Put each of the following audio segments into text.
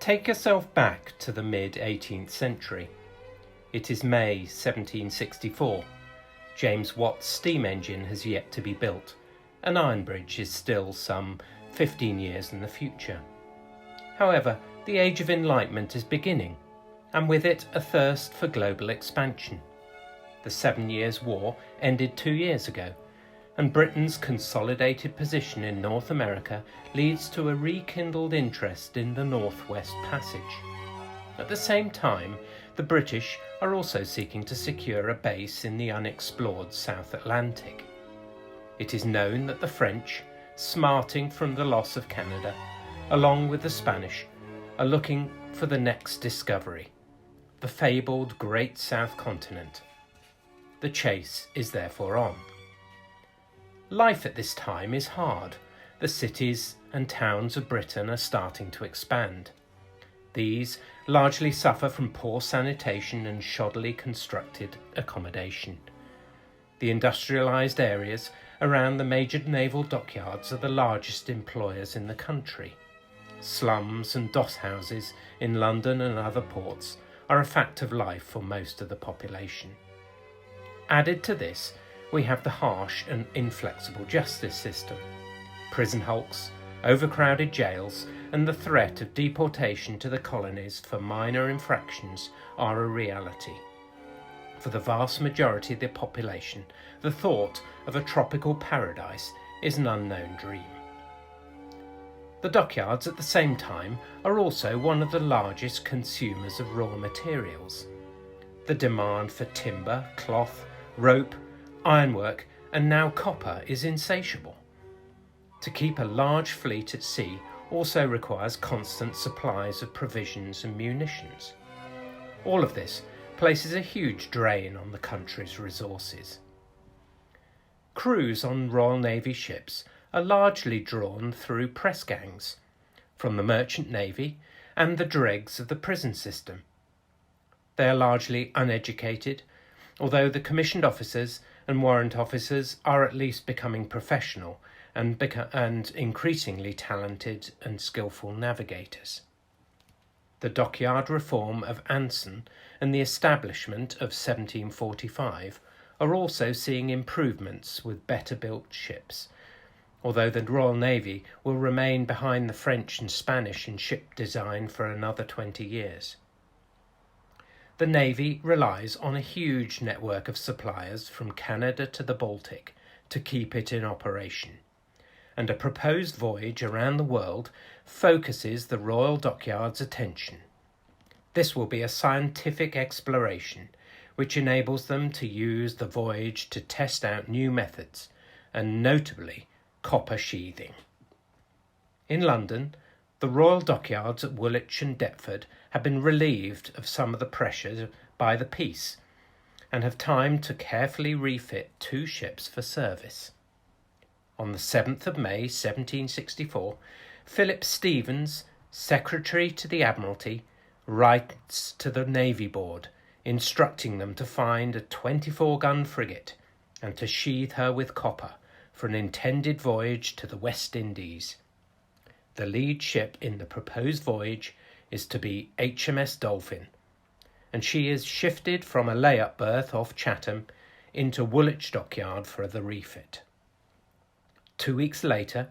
Take yourself back to the mid-18th century. It is May 1764. James Watt's steam engine has yet to be built, and Iron Bridge is still some 15 years in the future. However, the Age of Enlightenment is beginning, and with it a thirst for global expansion. The 7 Years' War ended 2 years ago, and Britain's consolidated position in North America leads to a rekindled interest in the Northwest Passage. At the same time, the British are also seeking to secure a base in the unexplored South Atlantic. It is known that the French, smarting from the loss of Canada, along with the Spanish, are looking for the next discovery, the fabled Great South Continent. The chase is therefore on. Life at this time is hard. The cities and towns of Britain are starting to expand. These largely suffer from poor sanitation and shoddily constructed accommodation. The industrialised areas around the major naval dockyards are the largest employers in the country. Slums and doss houses in London and other ports are a fact of life for most of the population. Added to this, we have the harsh and inflexible justice system. Prison hulks, overcrowded jails, and the threat of deportation to the colonies for minor infractions are a reality. For the vast majority of the population, the thought of a tropical paradise is an unknown dream. The dockyards at the same time are also one of the largest consumers of raw materials. The demand for timber, cloth, rope, ironwork, and now copper is insatiable. To keep a large fleet at sea also requires constant supplies of provisions and munitions. All of this places a huge drain on the country's resources. Crews on Royal Navy ships are largely drawn through press gangs, from the Merchant Navy and the dregs of the prison system. They are largely uneducated, although the commissioned officers and warrant officers are at least becoming professional and increasingly talented and skillful navigators. The dockyard reform of Anson and the establishment of 1745 are also seeing improvements with better built ships, although the Royal Navy will remain behind the French and Spanish in ship design for another 20 years. The Navy relies on a huge network of suppliers from Canada to the Baltic to keep it in operation, and a proposed voyage around the world focuses the Royal Dockyard's attention. This will be a scientific exploration which enables them to use the voyage to test out new methods, and notably copper sheathing. In London, the Royal Dockyards at Woolwich and Deptford have been relieved of some of the pressure by the peace and have time to carefully refit 2 ships for service. On the 7th of May 1764, Philip Stevens, Secretary to the Admiralty, writes to the Navy Board instructing them to find a 24-gun frigate and to sheathe her with copper for an intended voyage to the West Indies. The lead ship in the proposed voyage is to be HMS Dolphin, and she is shifted from a lay-up berth off Chatham into Woolwich Dockyard for the refit. 2 weeks later,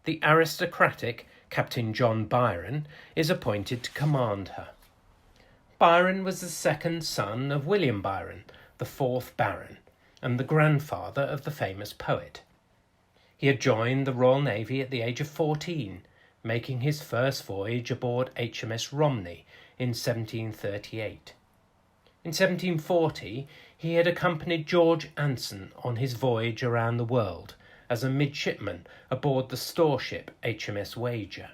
the aristocratic Captain John Byron is appointed to command her. Byron was the second son of William Byron, the 4th Baron, and the grandfather of the famous poet. He had joined the Royal Navy at the age of 14, making his first voyage aboard HMS Romney in 1738. In 1740, he had accompanied George Anson on his voyage around the world as a midshipman aboard the storeship HMS Wager.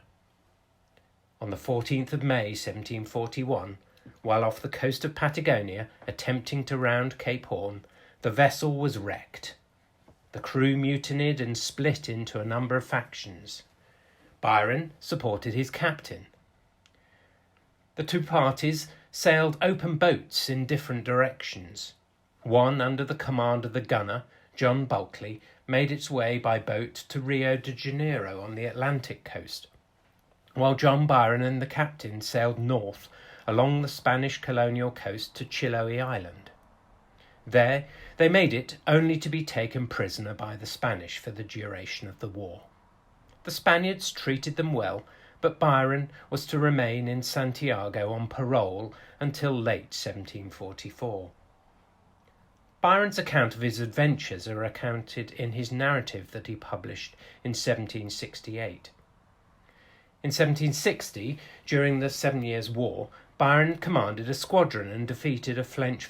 On the 14th of May 1741, while off the coast of Patagonia attempting to round Cape Horn, the vessel was wrecked. The crew mutinied and split into a number of factions. Byron supported his captain. The 2 parties sailed open boats in different directions. One, under the command of the gunner, John Bulkeley, made its way by boat to Rio de Janeiro on the Atlantic coast, while John Byron and the captain sailed north along the Spanish colonial coast to Chiloe Island. There they made it only to be taken prisoner by the Spanish for the duration of the war. The Spaniards treated them well, but Byron was to remain in Santiago on parole until late 1744. Byron's account of his adventures are recounted in his narrative that he published in 1768. In 1760, during the 7 Years' War, Byron commanded a squadron and defeated a French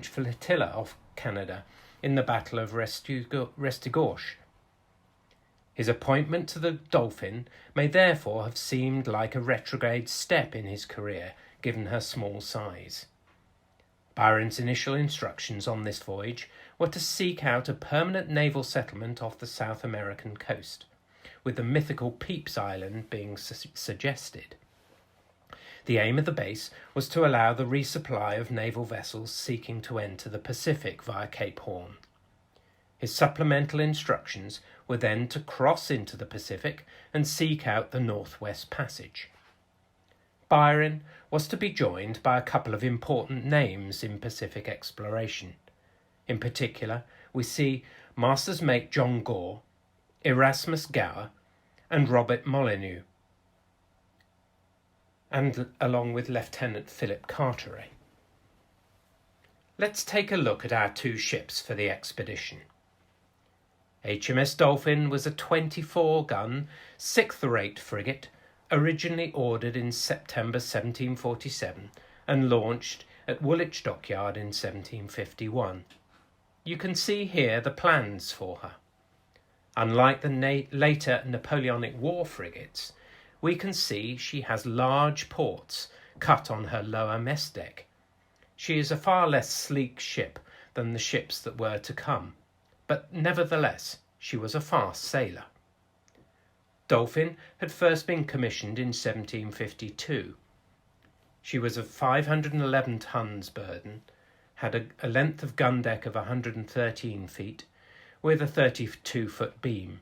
flotilla off Canada in the Battle of Restigouche. His appointment to the Dolphin may therefore have seemed like a retrograde step in his career, given her small size. Byron's initial instructions on this voyage were to seek out a permanent naval settlement off the South American coast, with the mythical Pepys Island being suggested. The aim of the base was to allow the resupply of naval vessels seeking to enter the Pacific via Cape Horn. His supplemental instructions were then to cross into the Pacific and seek out the Northwest Passage. Byron was to be joined by a couple of important names in Pacific exploration. In particular, we see Master's Mate John Gore, Erasmus Gower, and Robert Molyneux, and along with Lieutenant Philip Carteret. Let's take a look at our two ships for the expedition. HMS Dolphin was a 24-gun, 6th-rate frigate, originally ordered in September 1747 and launched at Woolwich Dockyard in 1751. You can see here the plans for her. Unlike the later Napoleonic War frigates, we can see she has large ports cut on her lower mess deck. She is a far less sleek ship than the ships that were to come, but nevertheless she was a fast sailor. Dolphin had first been commissioned in 1752. She was of 511 tons burden, had a length of gun deck of 113 feet, with a 32-foot beam.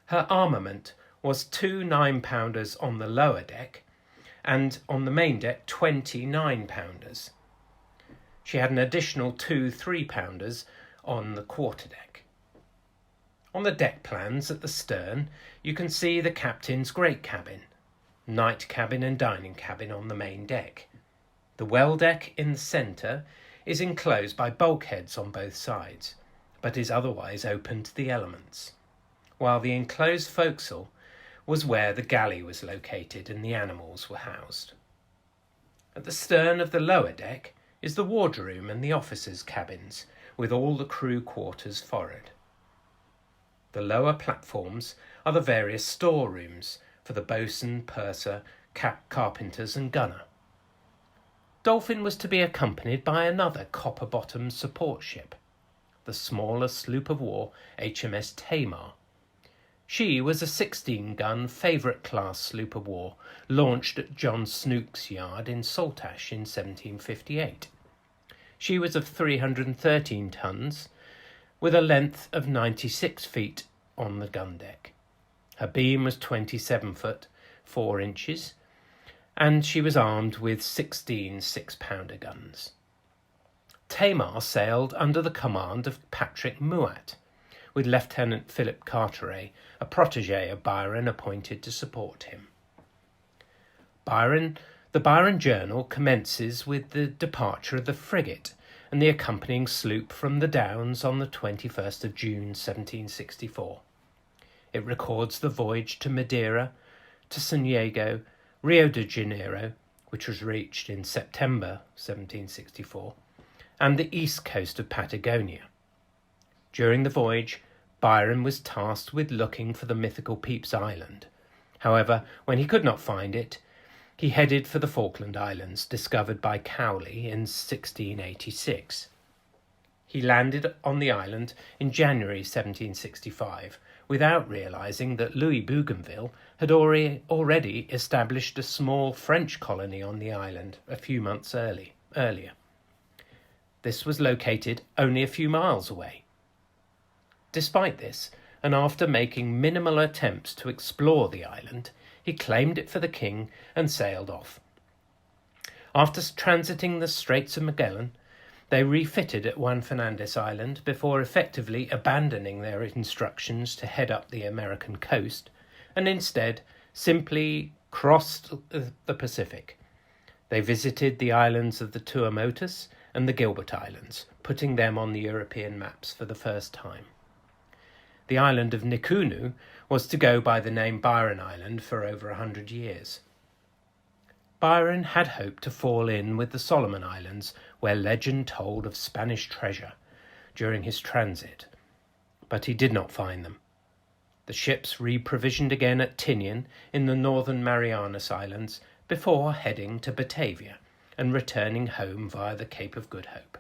Her armament was 2 9-pounders on the lower deck, and on the main deck 20 9-pounders. She had an additional 2 3-pounders on the quarter deck. On the deck plans at the stern, you can see the captain's great cabin, night cabin and dining cabin on the main deck. The well deck in the centre is enclosed by bulkheads on both sides, but is otherwise open to the elements, while the enclosed forecastle was where the galley was located and the animals were housed. At the stern of the lower deck is the wardroom and the officers' cabins, with all the crew quarters forward. The lower platforms are the various storerooms for the boatswain, purser, carpenters and gunner. Dolphin was to be accompanied by another copper-bottomed support ship, the smaller sloop of war HMS Tamar. She was a 16-gun favourite-class sloop of war launched at John Snooks' yard in Saltash in 1758. She was of 313 tons, with a length of 96 feet on the gun deck. Her beam was 27 foot 4 inches, and she was armed with 16 6-pounder guns. Tamar sailed under the command of Patrick Muat, with Lieutenant Philip Carteret, a protégé of Byron, appointed to support him. The Byron Journal commences with the departure of the frigate and the accompanying sloop from the Downs on the 21st of June 1764. It records the voyage to Madeira, to San Diego, Rio de Janeiro, which was reached in September 1764, and the east coast of Patagonia. During the voyage, Byron was tasked with looking for the mythical Pepys Island. However, when he could not find it, he headed for the Falkland Islands, discovered by Cowley in 1686. He landed on the island in January 1765, without realising that Louis Bougainville had already established a small French colony on the island a few months earlier. This was located only a few miles away. Despite this, and after making minimal attempts to explore the island, he claimed it for the king and sailed off. After transiting the Straits of Magellan, they refitted at Juan Fernandez Island before effectively abandoning their instructions to head up the American coast, and instead simply crossed the Pacific. They visited the islands of the Tuamotus and the Gilbert Islands, putting them on the European maps for the first time. The island of Nikunu was to go by the name Byron Island for over 100 years. Byron had hoped to fall in with the Solomon Islands, where legend told of Spanish treasure during his transit, but he did not find them. The ships reprovisioned again at Tinian in the northern Marianas Islands before heading to Batavia and returning home via the Cape of Good Hope.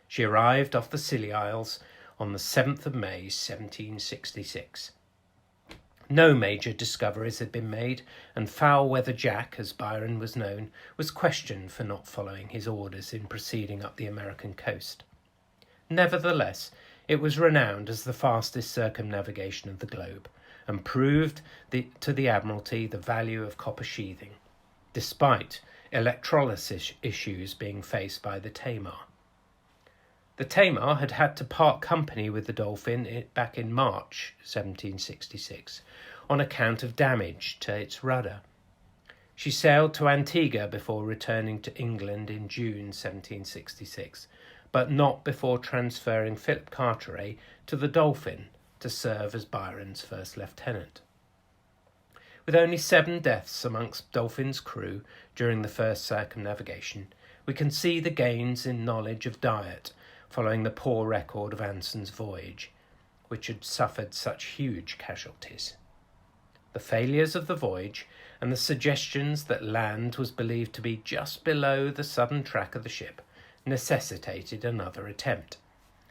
She arrived off the Scilly Isles on the 7th of May 1766. No major discoveries had been made, and Foul-Weather Jack, as Byron was known, was questioned for not following his orders in proceeding up the American coast. Nevertheless, it was renowned as the fastest circumnavigation of the globe, and proved to the Admiralty the value of copper sheathing, despite electrolysis issues being faced by the Tamar. The Tamar had had to part company with the Dolphin back in March 1766 on account of damage to its rudder. She sailed to Antigua before returning to England in June 1766, but not before transferring Philip Carteret to the Dolphin to serve as Byron's first lieutenant. With only 7 deaths amongst Dolphin's crew during the first circumnavigation, we can see the gains in knowledge of diet following the poor record of Anson's voyage, which had suffered such huge casualties. The failures of the voyage and the suggestions that land was believed to be just below the southern track of the ship necessitated another attempt,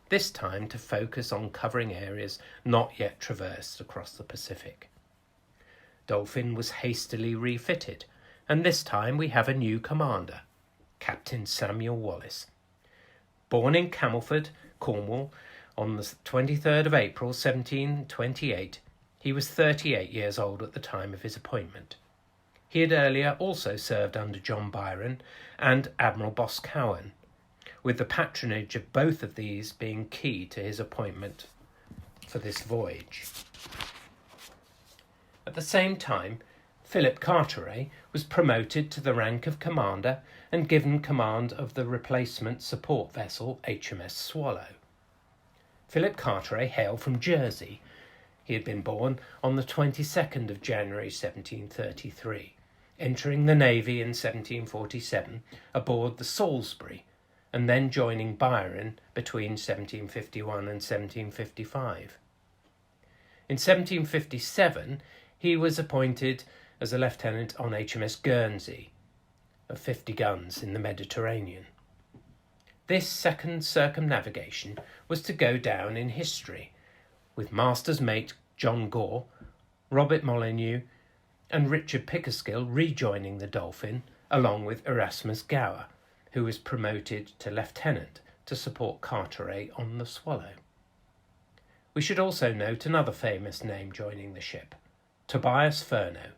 this time to focus on covering areas not yet traversed across the Pacific. Dolphin was hastily refitted, and this time we have a new commander, Captain Samuel Wallis. Born in Camelford, Cornwall, on the 23rd of April 1728, he was 38 years old at the time of his appointment. He had earlier also served under John Byron and Admiral Boscawen, with the patronage of both of these being key to his appointment for this voyage. At the same time, Philip Carteret was promoted to the rank of commander and given command of the replacement support vessel HMS Swallow. Philip Carteret hailed from Jersey. He had been born on the 22nd of January 1733, entering the Navy in 1747 aboard the Salisbury, and then joining Byron between 1751 and 1755. In 1757, he was appointed as a lieutenant on HMS Guernsey, of 50 guns in the Mediterranean. This second circumnavigation was to go down in history, with master's mate John Gore, Robert Molyneux, and Richard Pickersgill rejoining the Dolphin, along with Erasmus Gower, who was promoted to lieutenant to support Carteret on the Swallow. We should also note another famous name joining the ship, Tobias Furneaux.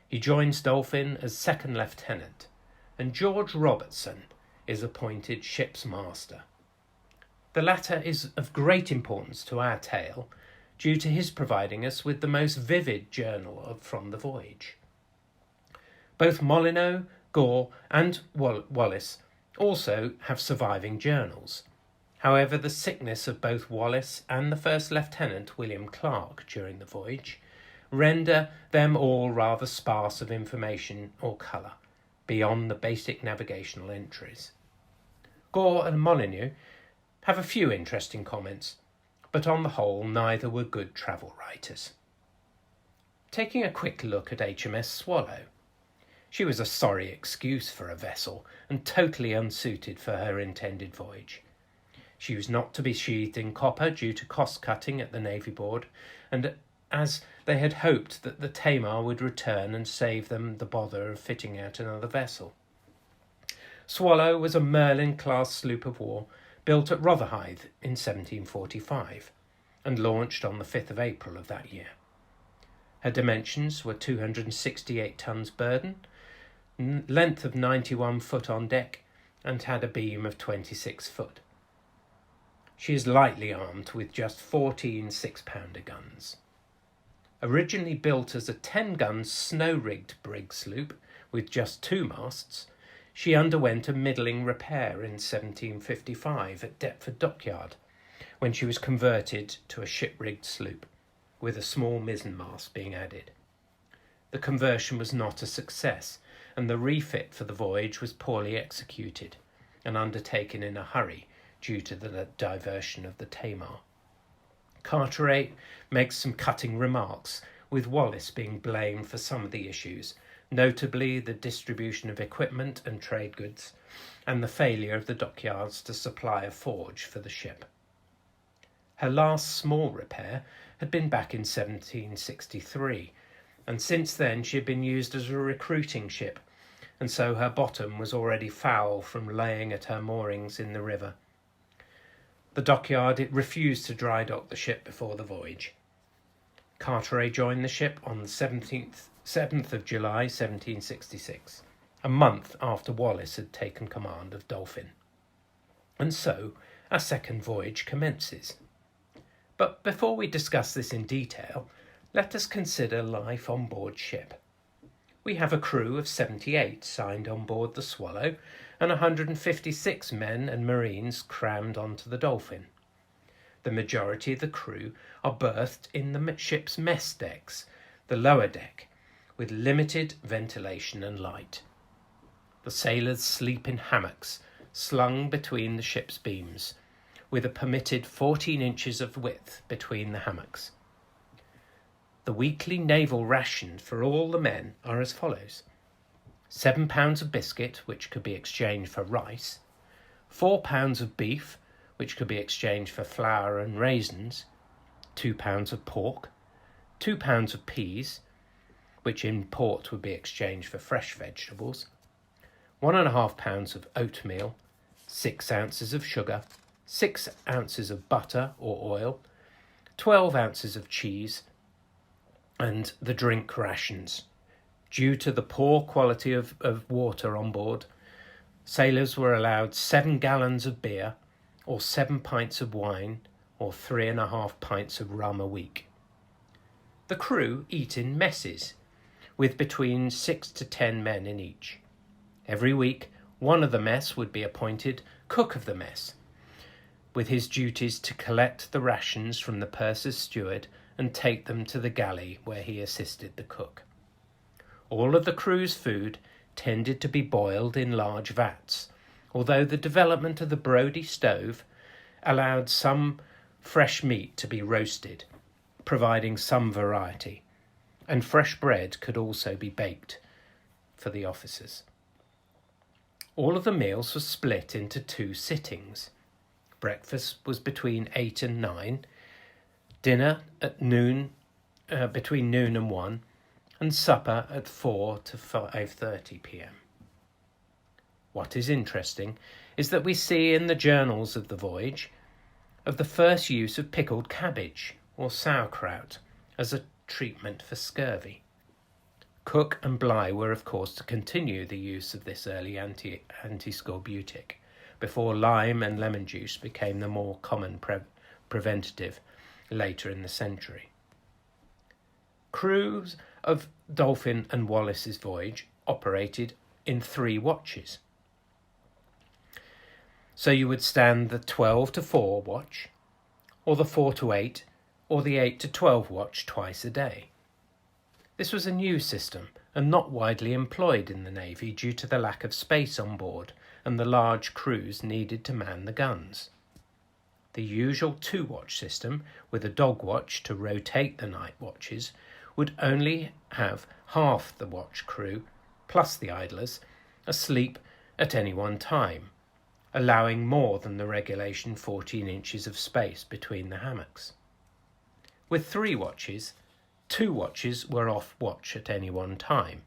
He joins Dolphin as second lieutenant, and George Robertson is appointed ship's master. The latter is of great importance to our tale, due to his providing us with the most vivid journal from the voyage. Both Molyneux, Gore, and Wallis also have surviving journals. However, the sickness of both Wallis and the first lieutenant, William Clark, during the voyage render them all rather sparse of information or colour, beyond the basic navigational entries. Gore and Molyneux have a few interesting comments, but on the whole neither were good travel writers. Taking a quick look at HMS Swallow, she was a sorry excuse for a vessel and totally unsuited for her intended voyage. She was not to be sheathed in copper due to cost-cutting at the Navy Board, and as they had hoped that the Tamar would return and save them the bother of fitting out another vessel. Swallow was a Merlin-class sloop of war built at Rotherhithe in 1745 and launched on the 5th of April of that year. Her dimensions were 268 tons burden, length of 91 foot on deck, and had a beam of 26 foot. She is lightly armed with just 14 6-pounder guns. Originally built as a 10-gun snow-rigged brig sloop with just 2 masts, she underwent a middling repair in 1755 at Deptford Dockyard, when she was converted to a ship-rigged sloop, with a small mizzenmast being added. The conversion was not a success, and the refit for the voyage was poorly executed and undertaken in a hurry due to the diversion of the Tamar. Carteret makes some cutting remarks, with Wallis being blamed for some of the issues, notably the distribution of equipment and trade goods, and the failure of the dockyards to supply a forge for the ship. Her last small repair had been back in 1763, and since then she had been used as a recruiting ship, and so her bottom was already foul from laying at her moorings in the river. The dockyard refused to dry dock the ship before the voyage. Carteret joined the ship on the 7th of July 1766, a month after Wallis had taken command of Dolphin. And so our second voyage commences. But before we discuss this in detail, let us consider life on board ship. We have a crew of 78 signed on board the Swallow and 156 men and marines crammed onto the Dolphin. The majority of the crew are berthed in the ship's mess decks, the lower deck, with limited ventilation and light. The sailors sleep in hammocks slung between the ship's beams, with a permitted 14 inches of width between the hammocks. The weekly naval ration for all the men are as follows: 7 pounds of biscuit, which could be exchanged for rice, 4 pounds of beef, which could be exchanged for flour and raisins, 2 pounds of pork, 2 pounds of peas, which in port would be exchanged for fresh vegetables, 1.5 pounds of oatmeal, 6 ounces of sugar, 6 ounces of butter or oil, 12 ounces of cheese, and the drink rations. Due to the poor quality of water on board, sailors were allowed 7 gallons of beer, or 7 pints of wine, or 3.5 pints of rum a week. The crew eat in messes, with between 6 to 10 men in each. Every week, one of the mess would be appointed cook of the mess, with his duties to collect the rations from the purser's steward and take them to the galley where he assisted the cook. All of the crew's food tended to be boiled in large vats, although the development of the Brodie stove allowed some fresh meat to be roasted, providing some variety, and fresh bread could also be baked for the officers. All of the meals were split into 2 sittings. Breakfast was between 8 and 9, dinner at noon, between noon and 1, and supper at 4 to 5:30 p.m. What is interesting is that we see in the journals of the voyage of the first use of pickled cabbage or sauerkraut as a treatment for scurvy. Cook and Bligh were of course to continue the use of this early anti-scorbutic before lime and lemon juice became the more common preventative later in the century. Crews of Dolphin and Wallis's voyage operated in 3 watches. So you would stand the 12 to 4 watch, or the 4 to 8, or the 8 to 12 watch twice a day. This was a new system and not widely employed in the Navy due to the lack of space on board and the large crews needed to man the guns. The usual 2-watch system, with a dog watch to rotate the night watches, would only have half the watch crew, plus the idlers, asleep at any one time, allowing more than the regulation 14 inches of space between the hammocks. With 3 watches, 2 watches were off watch at any one time,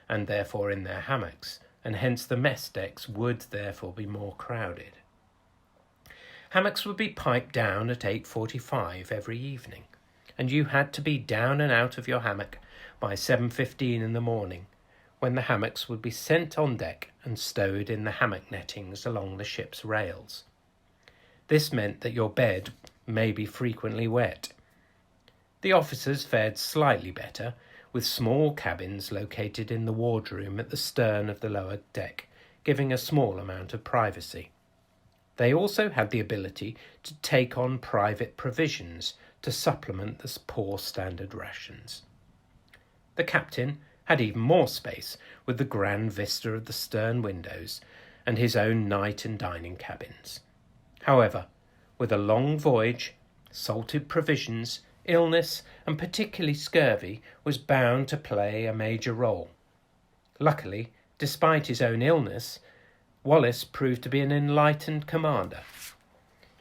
and therefore in their hammocks, and hence the mess decks would therefore be more crowded. Hammocks would be piped down at 8:45 every evening, and you had to be down and out of your hammock by 7:15 in the morning, when the hammocks would be sent on deck and stowed in the hammock nettings along the ship's rails. This meant that your bed may be frequently wet. The officers fared slightly better, with small cabins located in the wardroom at the stern of the lower deck, giving a small amount of privacy. They also had the ability to take on private provisions to supplement the poor standard rations. The captain had even more space, with the grand vista of the stern windows and his own night and dining cabins. However, with a long voyage, salted provisions, illness, and particularly scurvy was bound to play a major role. Luckily, despite his own illness, Wallis proved to be an enlightened commander,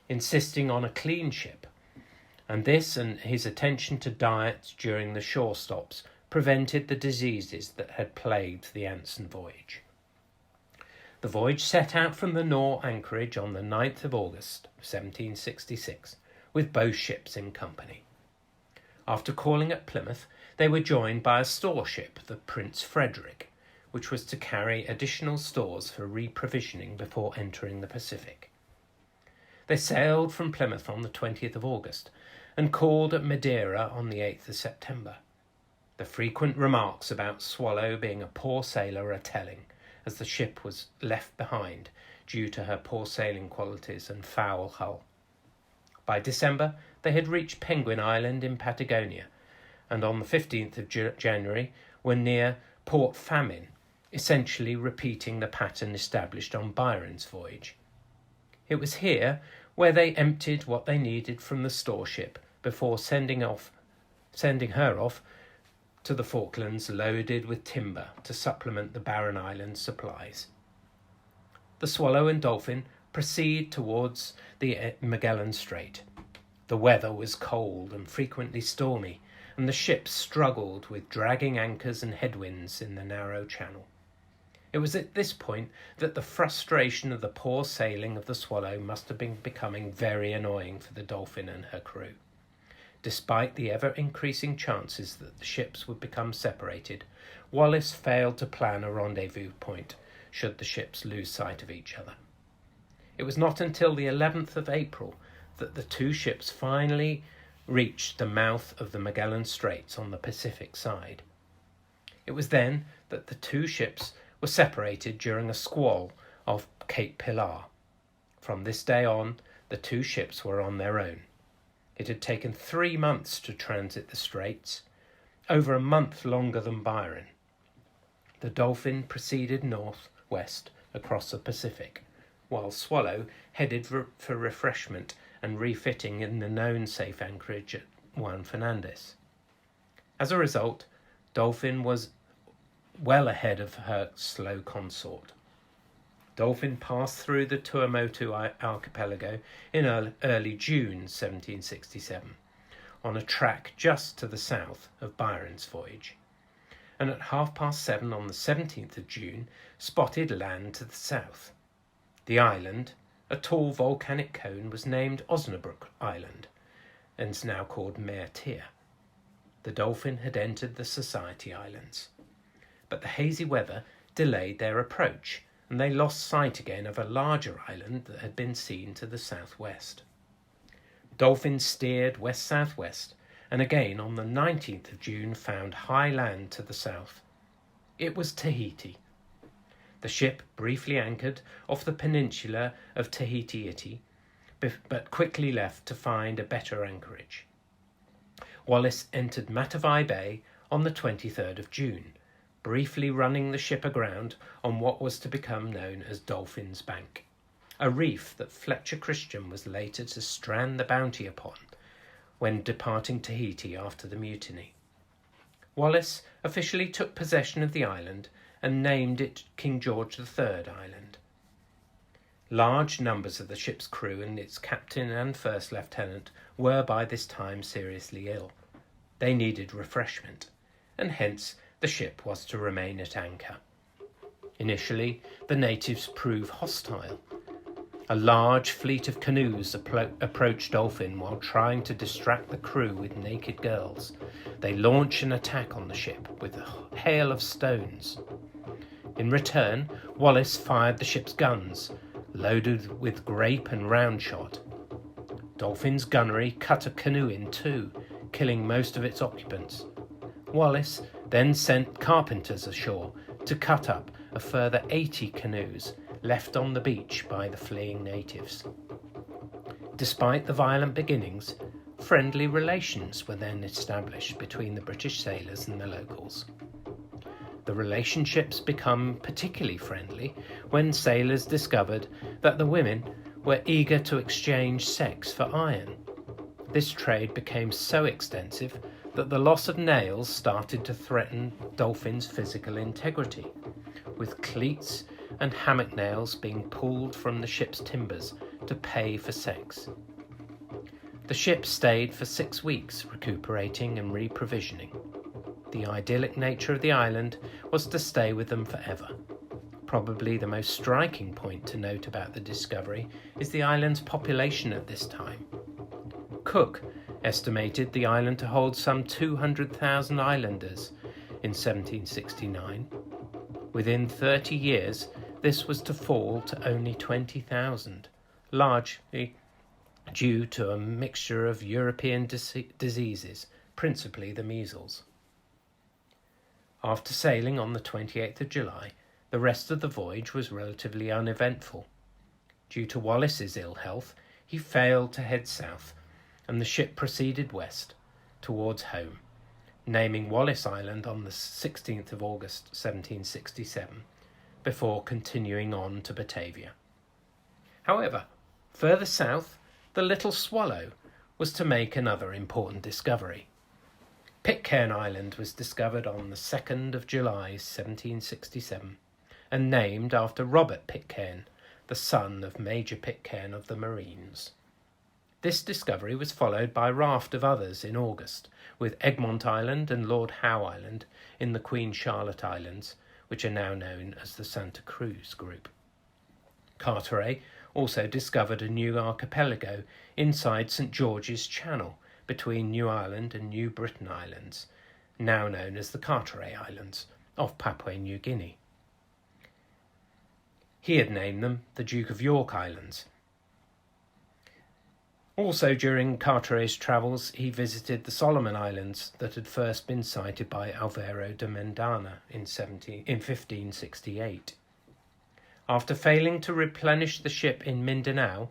insisting on a clean ship, and this and his attention to diet during the shore stops prevented the diseases that had plagued the Anson voyage. The voyage set out from the Nore anchorage on the 9th of August, 1766, with both ships in company. After calling at Plymouth, they were joined by a store ship, the Prince Frederick, which was to carry additional stores for reprovisioning before entering the Pacific. They sailed from Plymouth on the 20th of August and called at Madeira on the 8th of September. The frequent remarks about Swallow being a poor sailor are telling, as the ship was left behind due to her poor sailing qualities and foul hull. By December, they had reached Penguin Island in Patagonia, and on the 15th of January were near Port Famine, essentially repeating the pattern established on Byron's voyage. It was here where they emptied what they needed from the store ship before sending her off to the Falklands loaded with timber to supplement the Barren Islands supplies. The Swallow and Dolphin proceed towards the Magellan Strait. The weather was cold and frequently stormy, and the ship struggled with dragging anchors and headwinds in the narrow channel. It was at this point that the frustration of the poor sailing of the Swallow must have been becoming very annoying for the Dolphin and her crew. Despite the ever-increasing chances that the ships would become separated, Wallis failed to plan a rendezvous point should the ships lose sight of each other. It was not until the 11th of April that the two ships finally reached the mouth of the Magellan Straits on the Pacific side. It was then that the two ships were separated during a squall off Cape Pilar. From this day on, the two ships were on their own. It had taken 3 months to transit the straits, over a month longer than Byron. The Dolphin proceeded north-west across the Pacific, while Swallow headed for refreshment and refitting in the known safe anchorage at Juan Fernandez. As a result, Dolphin was well ahead of her slow consort. Dolphin passed through the Tuamotu archipelago in early June 1767, on a track just to the south of Byron's voyage, and at 7:30 on the 17th of June spotted land to the south. The island, a tall volcanic cone, was named Osnabrück Island, and is now called Mare Tir. The Dolphin had entered the Society Islands, but the hazy weather delayed their approach, and they lost sight again of a larger island that had been seen to the southwest. Dolphin steered west-southwest, and again on the 19th of June found high land to the south. It was Tahiti. The ship briefly anchored off the peninsula of Tahiti, but quickly left to find a better anchorage. Wallis entered Matavai Bay on the 23rd of June, briefly running the ship aground on what was to become known as Dolphin's Bank, a reef that Fletcher Christian was later to strand the Bounty upon when departing Tahiti after the mutiny. Wallis officially took possession of the island and named it King George III Island. Large numbers of the ship's crew and its captain and first lieutenant were by this time seriously ill. They needed refreshment, and hence the ship was to remain at anchor. Initially, the natives proved hostile, A large fleet of canoes approach Dolphin while trying to distract the crew with naked girls. They launch an attack on the ship with a hail of stones. In return, Wallis fired the ship's guns, loaded with grape and round shot. Dolphin's gunnery cut a canoe in two, killing most of its occupants. Wallis then sent carpenters ashore to cut up a further 80 canoes left on the beach by the fleeing natives. Despite the violent beginnings, friendly relations were then established between the British sailors and the locals. The relationships become particularly friendly when sailors discovered that the women were eager to exchange sex for iron. This trade became so extensive that the loss of nails started to threaten Dolphin's physical integrity, with cleats and hammock nails being pulled from the ship's timbers to pay for sex. The ship stayed for 6 weeks, recuperating and reprovisioning. The idyllic nature of the island was to stay with them forever. Probably the most striking point to note about the discovery is the island's population at this time. Cook estimated the island to hold some 200,000 islanders in 1769. Within 30 years, this was to fall to only 20,000, largely due to a mixture of European diseases, principally the measles. After sailing on the 28th of July, the rest of the voyage was relatively uneventful. Due to Wallis's ill health, he failed to head south, and the ship proceeded west towards home, naming Wallis Island on the 16th of August 1767, before continuing on to Batavia. However, further south, the Little Swallow was to make another important discovery. Pitcairn Island was discovered on the 2nd of July 1767 and named after Robert Pitcairn, the son of Major Pitcairn of the Marines. This discovery was followed by a raft of others in August, with Egmont Island and Lord Howe Island in the Queen Charlotte Islands, which are now known as the Santa Cruz Group. Carteret also discovered a new archipelago inside St George's Channel between New Ireland and New Britain Islands, now known as the Carteret Islands, off Papua New Guinea. He had named them the Duke of York Islands. Also during Carteret's travels, he visited the Solomon Islands that had first been sighted by Alvaro de Mendana in 1568. After failing to replenish the ship in Mindanao,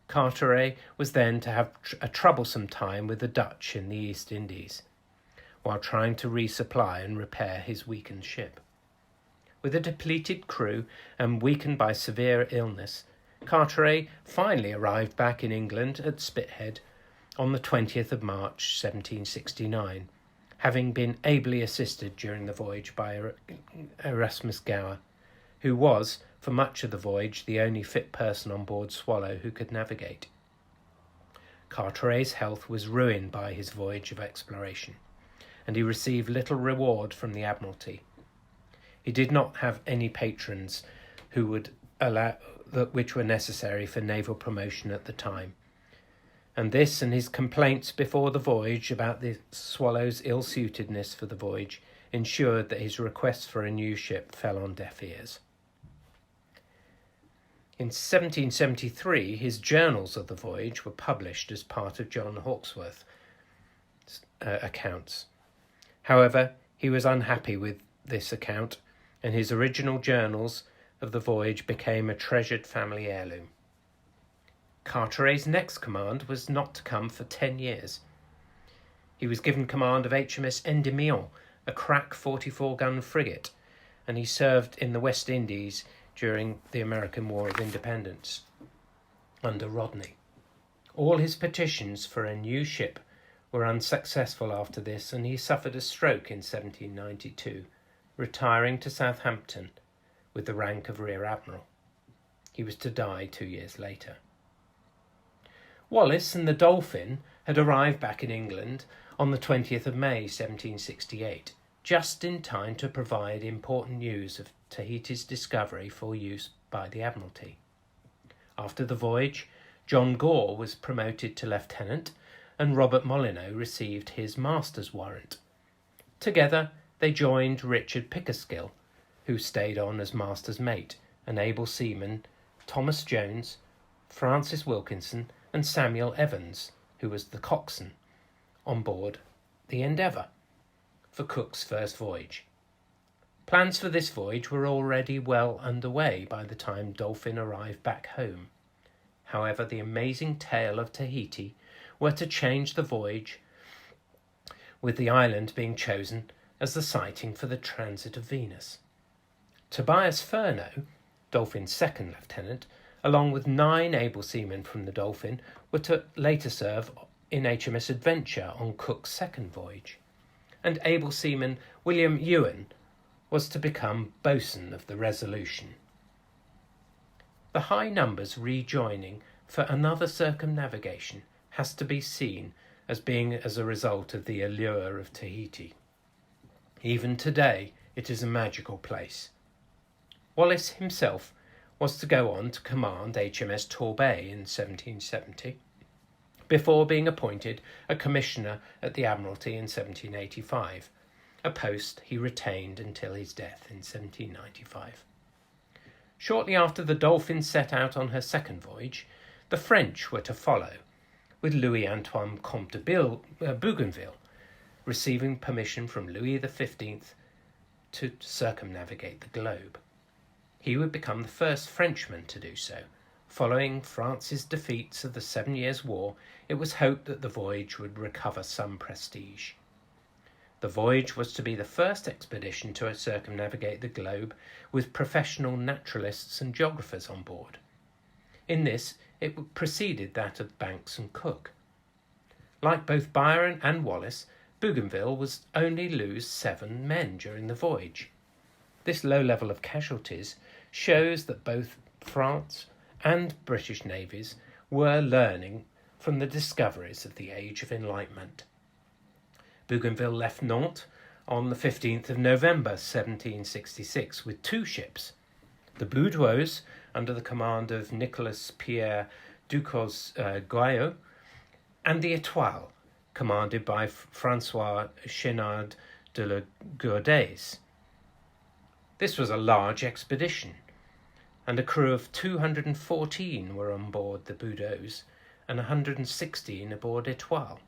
Carteret was then to have a troublesome time with the Dutch in the East Indies, while trying to resupply and repair his weakened ship. With a depleted crew and weakened by severe illness, Carteret finally arrived back in England at Spithead on the 20th of March 1769, having been ably assisted during the voyage by Erasmus Gower, who was, for much of the voyage, the only fit person on board Swallow who could navigate. Carteret's health was ruined by his voyage of exploration, and he received little reward from the Admiralty. He did not have any patrons who would allow which were necessary for naval promotion at the time, and this and his complaints before the voyage about the Swallow's ill-suitedness for the voyage ensured that his request for a new ship fell on deaf ears. In 1773, his journals of the voyage were published as part of John Hawkesworth's accounts. However, he was unhappy with this account, and his original journals of the voyage became a treasured family heirloom. Carteret's next command was not to come for 10 years. He was given command of HMS Endymion, a crack 44-gun frigate, and he served in the West Indies during the American War of Independence under Rodney. All his petitions for a new ship were unsuccessful after this, and he suffered a stroke in 1792, retiring to Southampton with the rank of Rear Admiral. He was to die 2 years later. Wallis and the Dolphin had arrived back in England on the 20th of May 1768, just in time to provide important news of Tahiti's discovery for use by the Admiralty. After the voyage, John Gore was promoted to lieutenant and Robert Molyneux received his master's warrant. Together they joined Richard Pickersgill, who stayed on as master's mate, and able seamen Thomas Jones, Francis Wilkinson and Samuel Evans, who was the coxswain, on board the Endeavour for Cook's first voyage. Plans for this voyage were already well underway by the time Dolphin arrived back home. However, the amazing tale of Tahiti were to change the voyage, with the island being chosen as the siting for the transit of Venus. Tobias Furneaux, Dolphin's second lieutenant, along with 9 able seamen from the Dolphin, were to later serve in HMS Adventure on Cook's second voyage, and able seaman William Ewan was to become boatswain of the Resolution. The high numbers rejoining for another circumnavigation has to be seen as being as a result of the allure of Tahiti. Even today it is a magical place. Wallis himself was to go on to command HMS Torbay in 1770, before being appointed a commissioner at the Admiralty in 1785, a post he retained until his death in 1795. Shortly after the Dolphin set out on her second voyage, the French were to follow, with Louis-Antoine Comte de Bougainville receiving permission from Louis XV to circumnavigate the globe. He would become the first Frenchman to do so. Following France's defeats of the 7 Years' War, it was hoped that the voyage would recover some prestige. The voyage was to be the first expedition to circumnavigate the globe with professional naturalists and geographers on board. In this, it preceded that of Banks and Cook. Like both Byron and Wallis, Bougainville was only lose 7 men during the voyage. This low level of casualties shows that both France and British navies were learning from the discoveries of the Age of Enlightenment. Bougainville left Nantes on the 15th of November 1766 with 2 ships, the Boudeuse under the command of Nicolas Pierre Ducos Guyot, and the Étoile, commanded by François Chénard de la Gourdaise. This was a large expedition, and a crew of 214 were on board the Boudeuse and 116 aboard Étoile.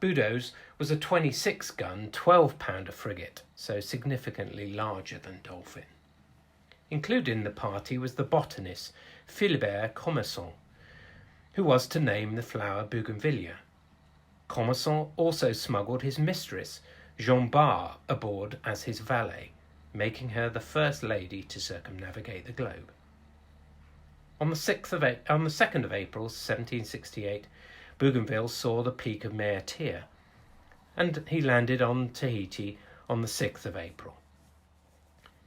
Boudeuse was a 26-gun, 12-pounder frigate, so significantly larger than Dolphin. Included in the party was the botanist Philibert Commerson, who was to name the flower Bougainvillea. Commerson also smuggled his mistress, Jean Bar, aboard as his valet, making her the first lady to circumnavigate the globe. On the 2nd of April 1768, Bougainville saw the peak of Maitea, and he landed on Tahiti on the 6th of April.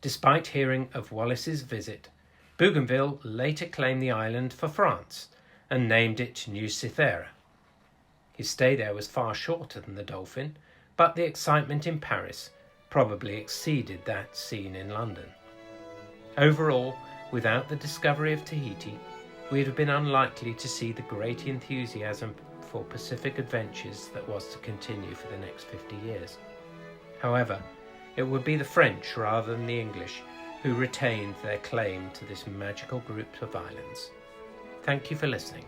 Despite hearing of Wallis's visit, Bougainville later claimed the island for France and named it New Cythera. His stay there was far shorter than the Dolphin, but the excitement in Paris probably exceeded that seen in London. Overall, without the discovery of Tahiti, we would have been unlikely to see the great enthusiasm for Pacific adventures that was to continue for the next 50 years. However, it would be the French rather than the English who retained their claim to this magical group of islands. Thank you for listening.